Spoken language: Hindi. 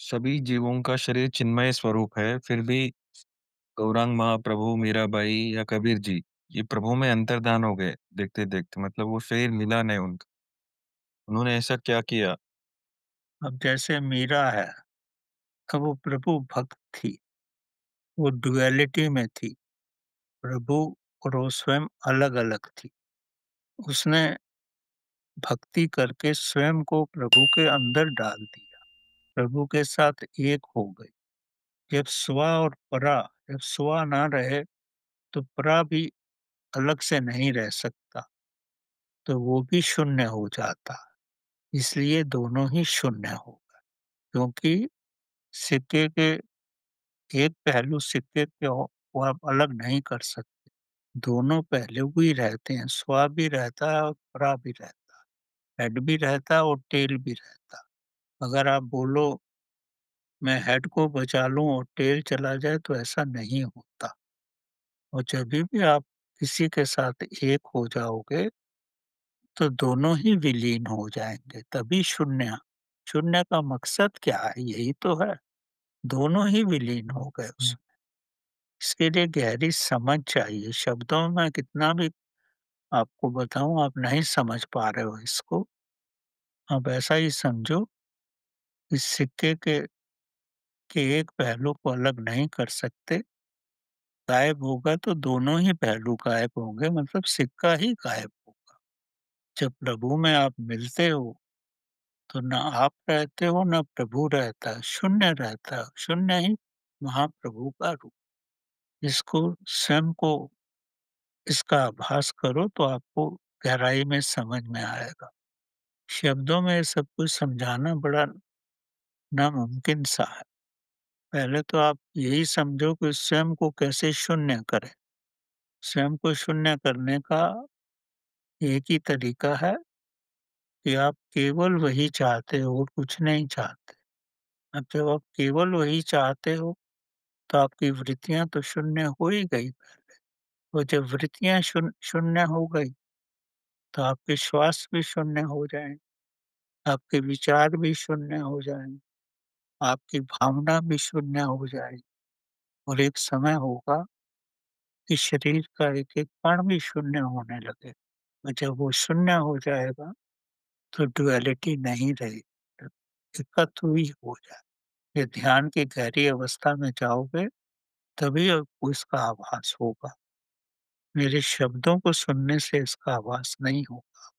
सभी जीवों का शरीर चिन्मय स्वरूप है, फिर भी गौरांग महाप्रभु, मीराबाई या कबीर जी, ये प्रभु में अंतर्धान हो गए देखते-देखते मतलब वो शरीर मिला नहीं उनका। उन्होंने ऐसा क्या किया? अब जैसे मीरा है, अब वो प्रभु भक्त थी, वो डुअलिटी में थी, प्रभु और वो स्वयं अलग-अलग थी। उसने भक्ति करके स्वयं को प्रभु के अंदर डाल दिया, प्रभु के साथ एक हो गई। जब स्व और परा जब स्व ना रहे, तो परा भी अलग से नहीं रह सकता, तो वो भी शून्य हो जाता। इसलिए दोनों ही शून्य हो गए, क्योंकि सिक्के के एक पहलू सिक्के के को आप अलग नहीं कर सकते। दोनों पहलू भी रहते हैं, स्व भी रहता है और परा भी रहता है, हेड भी रहता है और टेल भी रहता है। अगर आप बोलो मैं हेड को बचा लूँ और टेल चला जाए तो ऐसा नहीं होता। और जभी भी आप किसी के साथ एक हो जाओगे, तो दोनों ही विलीन हो जाएँगे, तभी शून्य। शून्य का मकसद क्या है? यही तो है, दोनों ही विलीन हो गए उसमें। इसके लिए गहरी समझ चाहिए, शब्दों में मैं कितना भी आपको बताऊँ, आप नहीं समझ पा रहे हो इसको। आप ऐसा ही समझो, इस सिक्के के एक पहलू को अलग नहीं कर सकते, गायब होगा तो दोनों ही पहलू गायब होंगे, मतलब सिक्का ही गायब होगा। जब प्रभु में आप मिलते हो, तो ना आप रहते हो, ना प्रभु रहता है, शून्य रहता है, शून्य ही महाप्रभु का रूप। इसको स्वयं को इसका आभास करो तो आपको गहराई में समझ में आएगा। शब्दों में ये सब कुछ समझाना बड़ा नामुमकिन सा है। पहले तो आप यही समझो कि स्वयं को कैसे शून्य करें। स्वयं को शून्य करने का एक ही तरीका है कि आप केवल वही चाहते हो और कुछ नहीं चाहते। अब जब आप केवल वही चाहते हो, तो आपकी वृत्तियाँ तो शून्य हो ही गई। और जब वृत्तियाँ शून्य हो गई, तो आपके श्वास भी शून्य हो जाएँगे, आपके विचार भी शून्य हो जाएँगे, आपकी भावना भी शून्य हो जाएगी और एक समय होगा कि शरीर का एक-एक कण भी शून्य होने लगे। और जब वो शून्य हो जाएगा, तो डुअलिटी नहीं रहेगी, एकत्व ही हो जाए। ये ध्यान की गहरी अवस्था में जाओगे, तभी आपको इसका आभास होगा। मेरे शब्दों को सुनने से इसका आभास नहीं होगा।